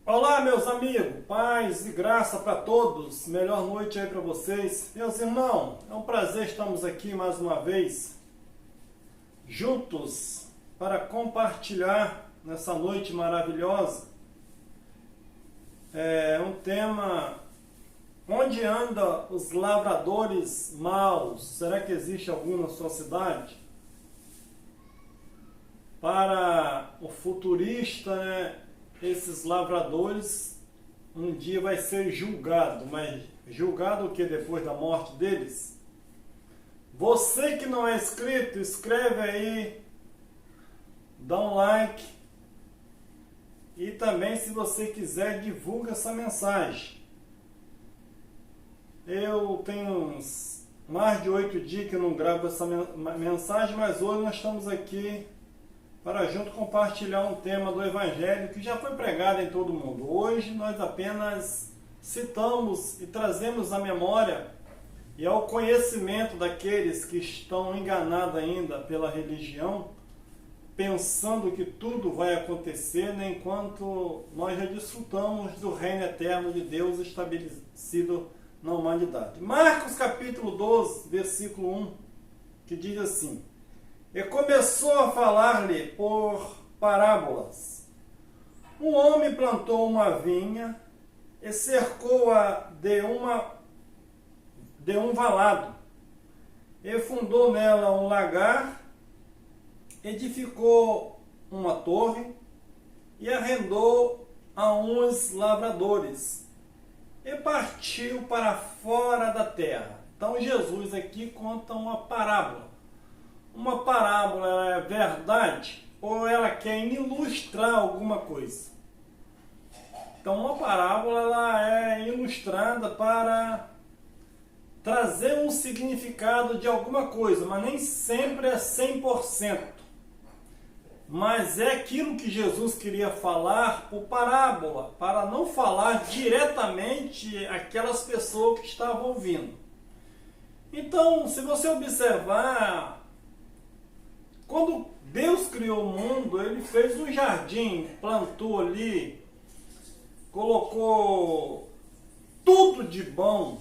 Olá, meus amigos, paz e graça para todos, melhor noite aí para vocês. Meus irmãos, é um prazer estarmos aqui mais uma vez, juntos, para compartilhar nessa noite maravilhosa. É um tema, onde andam os lavradores maus? Será que existe algum na sua cidade? Para o futurista, né? Esses lavradores um dia vai ser julgado, mas julgado o que depois da morte deles? Você que não é inscrito, escreve aí, dá um like e também, se você quiser, divulga essa mensagem. Eu tenho mais de 8 dias que eu não gravo essa mensagem, mas hoje nós estamos aqui para junto compartilhar um tema do Evangelho que já foi pregado em todo mundo. Hoje nós apenas citamos e trazemos à memória e ao conhecimento daqueles que estão enganados ainda pela religião, pensando que tudo vai acontecer, né, enquanto nós já desfrutamos do reino eterno de Deus estabelecido na humanidade. Marcos capítulo 12, versículo 1, que diz assim: E começou a falar-lhe por parábolas. Um homem plantou uma vinha e cercou-a de um valado, e fundou nela um lagar, edificou uma torre e arrendou a uns lavradores, e partiu para fora da terra. Então Jesus aqui conta uma parábola. Uma parábola é verdade ou ela quer ilustrar alguma coisa? Então uma parábola ela é ilustrada para trazer um significado de alguma coisa, mas nem sempre é 100%. Mas é aquilo que Jesus queria falar por parábola, para não falar diretamente àquelas pessoas que estavam ouvindo. Então, se você observar, quando Deus criou o mundo, Ele fez um jardim, plantou ali, colocou tudo de bom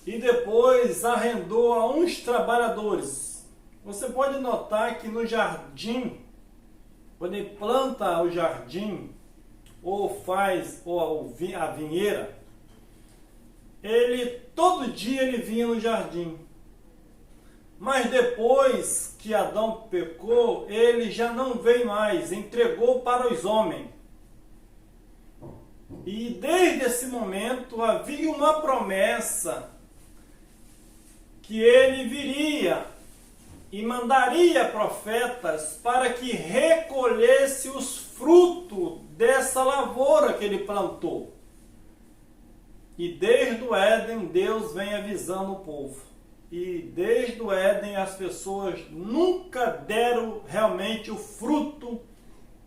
e depois arrendou a uns trabalhadores. Você pode notar que no jardim, quando ele planta o jardim ou faz a vinheira, todo dia ele vinha no jardim. Mas depois que Adão pecou, ele já não veio mais, entregou para os homens. E desde esse momento havia uma promessa que ele viria e mandaria profetas para que recolhesse os frutos dessa lavoura que ele plantou. E desde o Éden, Deus vem avisando o povo. E desde o Éden as pessoas nunca deram realmente o fruto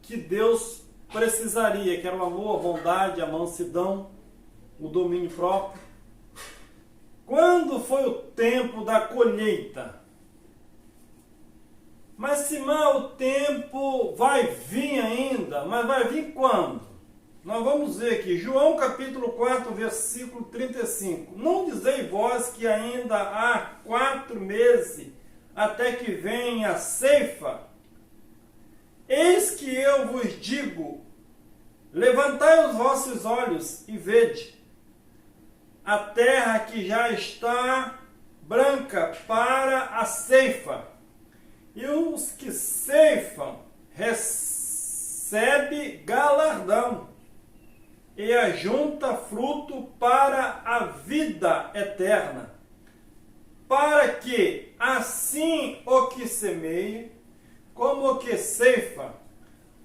que Deus precisaria, que era o amor, a bondade, a mansidão, o domínio próprio. Quando foi o tempo da colheita? Mas Simão, o tempo vai vir ainda, mas vai vir quando? Nós vamos ver aqui, João capítulo 4, versículo 35. Não dizei vós que ainda há 4 meses até que venha a ceifa? Eis que eu vos digo, levantai os vossos olhos e vede, a terra que já está branca para a ceifa, e os que ceifam recebem galardão, e ajunta fruto para a vida eterna, para que assim o que semeia como o que ceifa,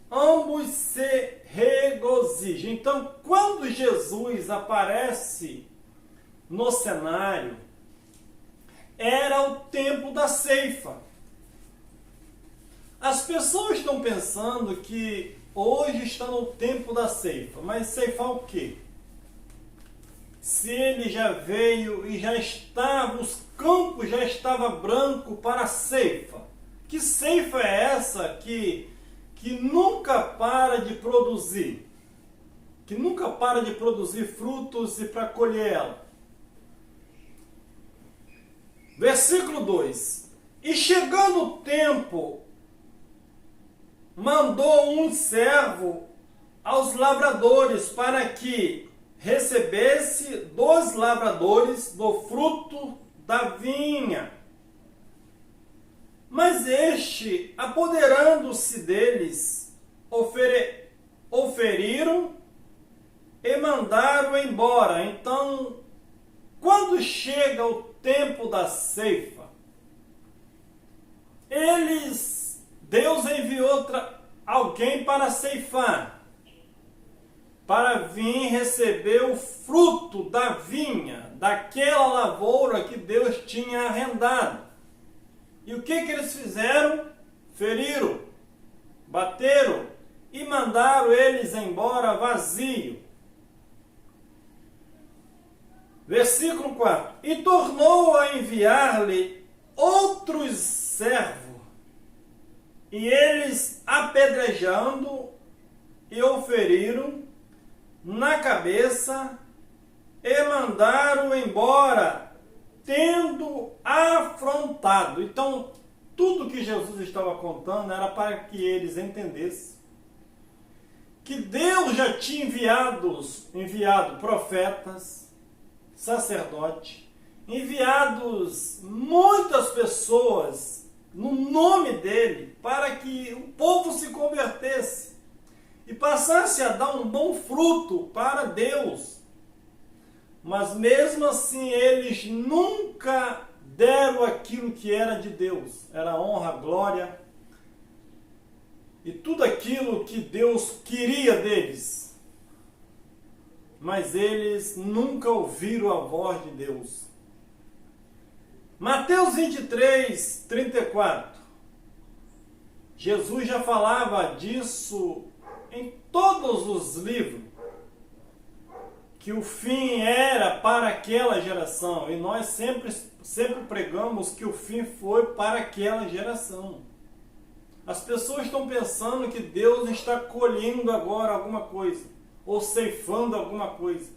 ambos se regozijem. Então, quando Jesus aparece no cenário, era o tempo da ceifa. As pessoas estão pensando que hoje está no tempo da ceifa, mas ceifar o quê? Se ele já veio e já estava, os campos já estavam brancos para a ceifa. Que ceifa é essa que que nunca para de produzir, frutos e para colher ela. Versículo 2: E chegando o tempo, mandou um servo aos lavradores para que recebesse dos lavradores do fruto da vinha. Mas este, apoderando-se deles, oferiram e mandaram embora. Então, quando chega o tempo da ceifa, Deus enviou alguém para ceifar, para vir receber o fruto da vinha, daquela lavoura que Deus tinha arrendado. E o que eles fizeram? Feriram, bateram e mandaram eles embora vazio. Versículo 4: E tornou a enviar-lhe outros servos, e eles, apedrejando, e o feriram na cabeça, e mandaram embora, tendo afrontado. Então, tudo que Jesus estava contando era para que eles entendessem que Deus já tinha enviado profetas, sacerdotes, enviados muitas pessoas no nome dele, para que o povo se convertesse e passasse a dar um bom fruto para Deus. Mas mesmo assim eles nunca deram aquilo que era de Deus. Era honra, glória e tudo aquilo que Deus queria deles. Mas eles nunca ouviram a voz de Deus. Mateus 23, 34. Jesus já falava disso em todos os livros, que o fim era para aquela geração, e nós sempre pregamos que o fim foi para aquela geração. As pessoas estão pensando que Deus está colhendo agora alguma coisa, ou ceifando alguma coisa.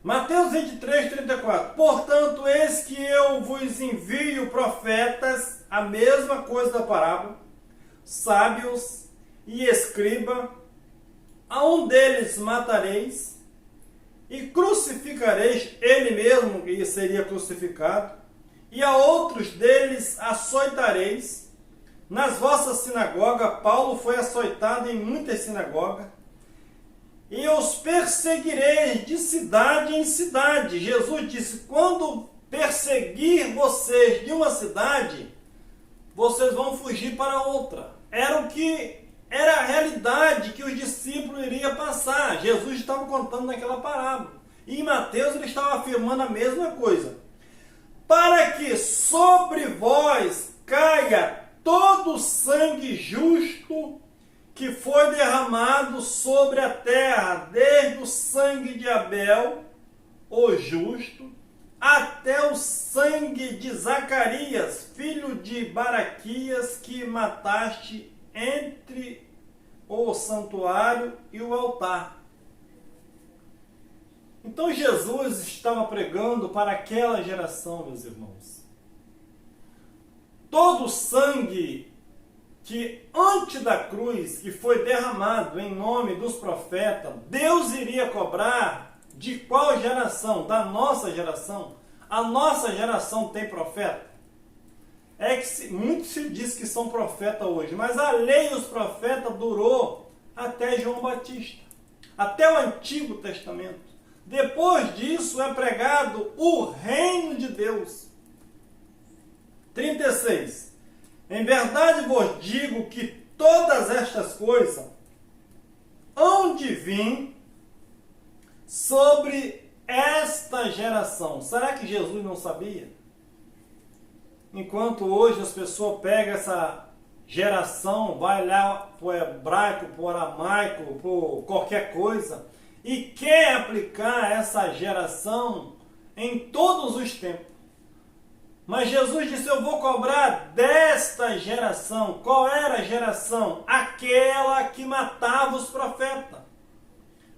Mateus 23, 34. Portanto, eis que eu vos envio profetas, a mesma coisa da parábola, sábios e escriba, a um deles matareis, e crucificareis ele mesmo, que seria crucificado, e a outros deles açoitareis nas vossas sinagogas. Paulo foi açoitado em muitas sinagogas. E os perseguireis de cidade em cidade. Jesus disse: quando perseguir vocês de uma cidade, vocês vão fugir para outra. Era a realidade que os discípulos iriam passar. Jesus estava contando naquela parábola. E em Mateus ele estava afirmando a mesma coisa. Para que sobre vós caia todo o sangue justo que foi derramado sobre a terra, desde o sangue de Abel, o justo, até o sangue de Zacarias, filho de Baraquias, que mataste entre o santuário e o altar. Então Jesus estava pregando para aquela geração, meus irmãos. Todo o sangue que antes da cruz, que foi derramado em nome dos profetas, Deus iria cobrar de qual geração? Da nossa geração. A nossa geração tem profeta? Muito se diz que são profetas hoje, mas a lei dos profetas durou até João Batista, até o Antigo Testamento. Depois disso é pregado o reino de Deus. 36. Em verdade vos digo que todas estas coisas hão de vir sobre esta geração. Será que Jesus não sabia? Enquanto hoje as pessoas pegam essa geração, vai lá para o hebraico, para o aramaico, para qualquer coisa, e quer aplicar essa geração em todos os tempos. Mas Jesus disse, eu vou cobrar desta geração. Qual era a geração? Aquela que matava os profetas.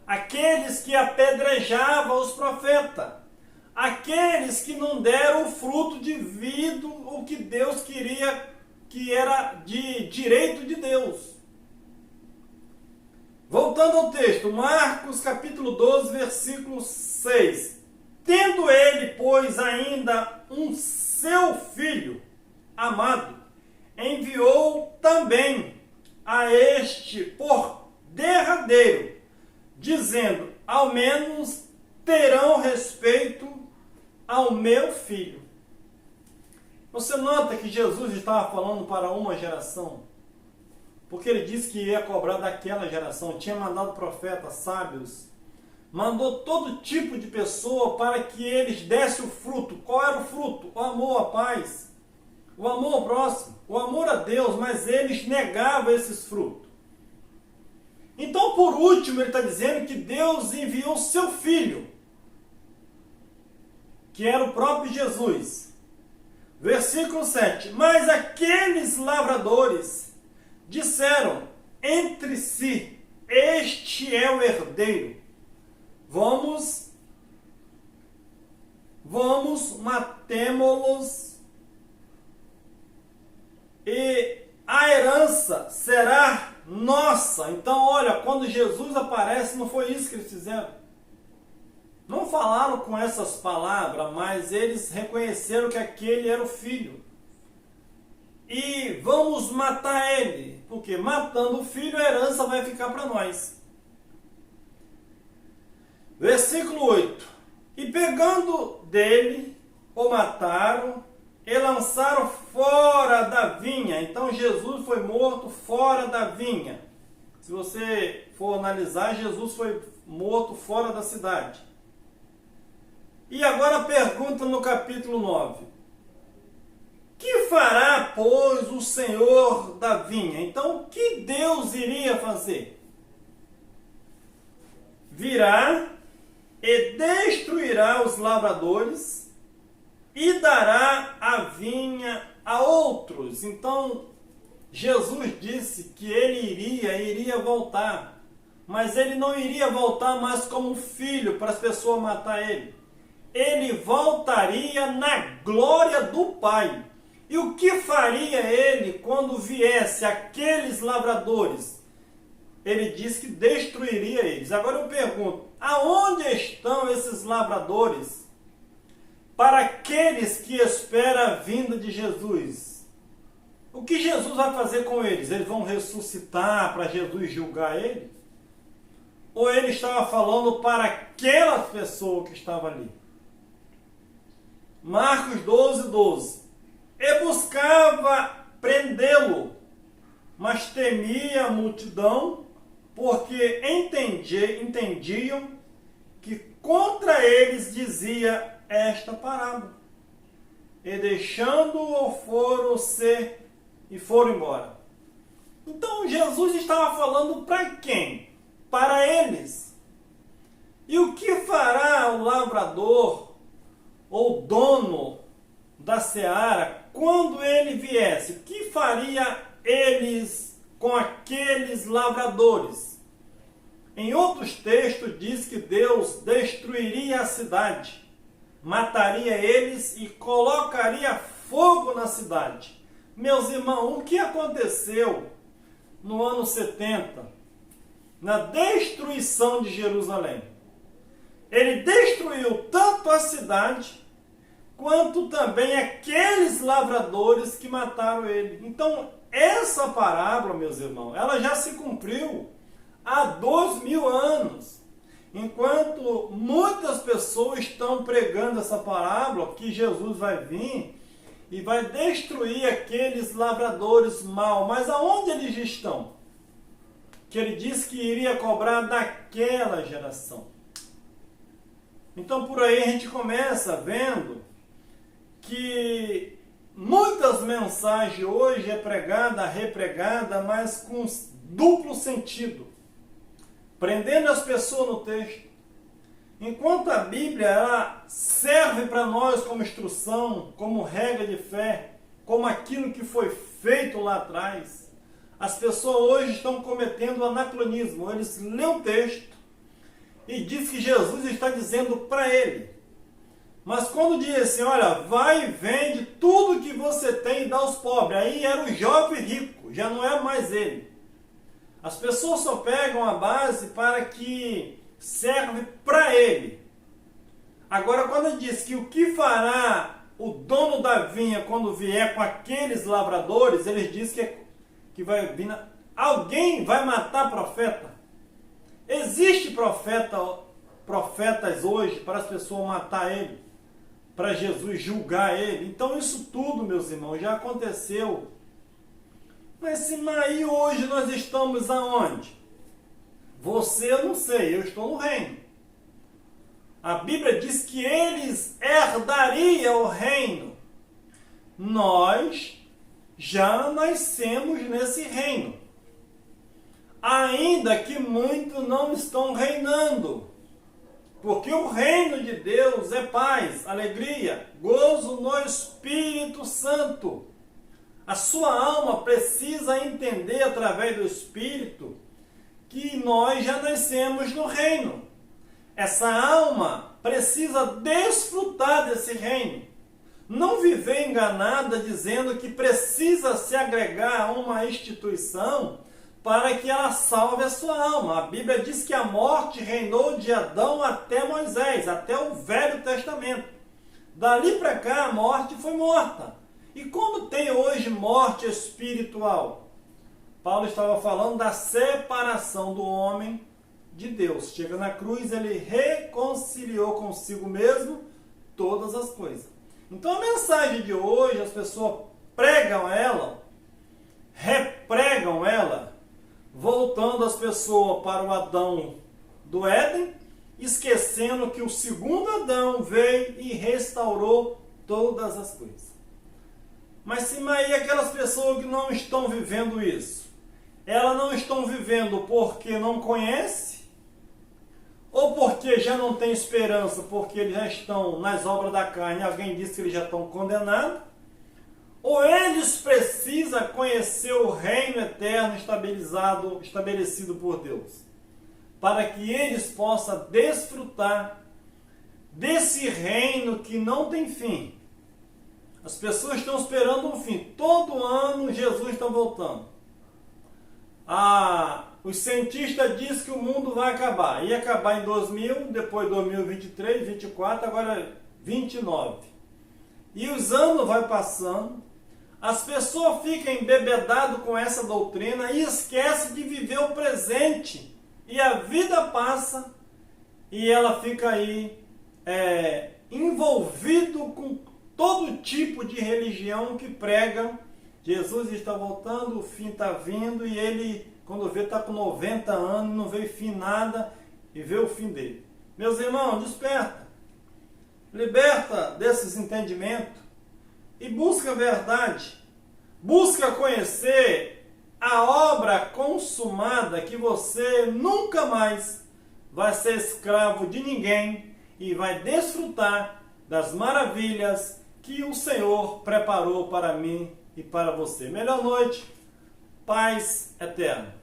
Aqueles que apedrejavam os profetas. Aqueles que não deram o fruto devido o que Deus queria, que era de direito de Deus. Voltando ao texto, Marcos capítulo 12, versículo 6. Tendo ele, pois, ainda um seu filho amado, enviou também a este por derradeiro, dizendo, ao menos terão respeito ao meu filho. Você nota que Jesus estava falando para uma geração, porque ele disse que ia cobrar daquela geração, tinha mandado profetas, sábios, mandou todo tipo de pessoa para que eles dessem o fruto. Qual era o fruto? O amor, a paz, o amor ao próximo, o amor a Deus, mas eles negavam esses frutos. Então, por último, ele está dizendo que Deus enviou seu filho, que era o próprio Jesus. Versículo 7. Mas aqueles lavradores disseram entre si, este é o herdeiro. Vamos, matemo-los e a herança será nossa. Então, olha, quando Jesus aparece, não foi isso que eles fizeram. Não falaram com essas palavras, mas eles reconheceram que aquele era o filho. E vamos matar ele, porque matando o filho, a herança vai ficar para nós. Versículo 8. E pegando dele, o mataram e lançaram fora da vinha. Então Jesus foi morto fora da vinha. Se você for analisar, Jesus foi morto fora da cidade. E agora a pergunta no capítulo 9. Que fará, pois, o Senhor da vinha? Então, o que Deus iria fazer? Virá e destruirá os lavradores e dará a vinha a outros. Então, Jesus disse que ele iria voltar. Mas ele não iria voltar mais como filho para as pessoas matar ele. Ele voltaria na glória do Pai. E o que faria ele quando viesse aqueles lavradores? Ele disse que destruiria eles. Agora eu pergunto, aonde estão esses lavradores para aqueles que esperam a vinda de Jesus? O que Jesus vai fazer com eles? Eles vão ressuscitar para Jesus julgar ele? Ou ele estava falando para aquelas pessoas que estavam ali? Marcos 12, 12. E buscava prendê-lo, mas temia a multidão, porque entendiam que contra eles dizia esta parábola. E deixando-o foram embora. Então Jesus estava falando para quem? Para eles. E o que fará o lavrador ou dono da seara quando ele viesse? O que faria eles com aqueles lavradores? Em outros textos diz que Deus destruiria a cidade, mataria eles e colocaria fogo na cidade. Meus irmãos, o que aconteceu no ano 70, na destruição de Jerusalém? Ele destruiu tanto a cidade, quanto também aqueles lavradores que mataram ele. Então, essa parábola, meus irmãos, ela já se cumpriu há 2000 anos. Enquanto muitas pessoas estão pregando essa parábola, que Jesus vai vir e vai destruir aqueles lavradores maus. Mas aonde eles estão? Que ele disse que iria cobrar daquela geração. Então, por aí a gente começa vendo que muitas mensagens hoje é pregada, repregada, mas com duplo sentido, prendendo as pessoas no texto Enquanto a Bíblia ela serve para nós como instrução, como regra de fé, como aquilo que foi feito lá atrás, as pessoas hoje estão cometendo anacronismo. Eles lêem o texto e diz que Jesus está dizendo para ele. Mas quando diz assim, olha, vai e vende tudo que você tem e dá aos pobres. Aí era o jovem rico, já não é mais ele. As pessoas só pegam a base para que serve para ele. Agora, quando diz que o que fará o dono da vinha quando vier com aqueles lavradores, eles dizem que vai vir, alguém vai matar profeta. Existe profetas hoje para as pessoas matar ele, para Jesus julgar ele. Então isso tudo, meus irmãos, já aconteceu. Mas aí hoje nós estamos aonde? Você, eu não sei, eu estou no reino. A Bíblia diz que eles herdariam o reino. Nós já nascemos nesse reino. Ainda que muitos não estão reinando. Porque o reino de Deus é paz, alegria, gozo no Espírito Santo. A sua alma precisa entender através do Espírito que nós já nascemos no reino. Essa alma precisa desfrutar desse reino. Não viver enganada dizendo que precisa se agregar a uma instituição para que ela salve a sua alma. A Bíblia diz que a morte reinou de Adão até Moisés, até o Velho Testamento. Dali para cá a morte foi morta. E como tem hoje morte espiritual? Paulo estava falando da separação do homem de Deus. Chega na cruz, ele reconciliou consigo mesmo todas as coisas. Então a mensagem de hoje, as pessoas pregam ela, repregam ela, voltando as pessoas para o Adão do Éden, esquecendo que o segundo Adão veio e restaurou todas as coisas. Mas se aí aquelas pessoas que não estão vivendo isso, elas não estão vivendo porque não conhecem, ou porque já não tem esperança, porque eles já estão nas obras da carne, alguém disse que eles já estão condenados, ou eles precisam conhecer o reino eterno estabelecido por Deus, para que eles possam desfrutar desse reino que não tem fim. As pessoas estão esperando um fim. Todo ano Jesus está voltando. Os cientistas dizem que o mundo vai acabar. Ia acabar em 2000, depois 2023, 24, agora 29. E os anos vão passando. As pessoas ficam embebedadas com essa doutrina e esquecem de viver o presente. E a vida passa e ela fica aí envolvido com todo tipo de religião que prega. Jesus está voltando, o fim está vindo e ele, quando vê, está com 90 anos, não vê fim nada e vê o fim dele. Meus irmãos, desperta. Liberta desses entendimentos e busca a verdade. Busca conhecer a obra consumada, que você nunca mais vai ser escravo de ninguém e vai desfrutar das maravilhas que o Senhor preparou para mim e para você. Melhor noite, paz eterna.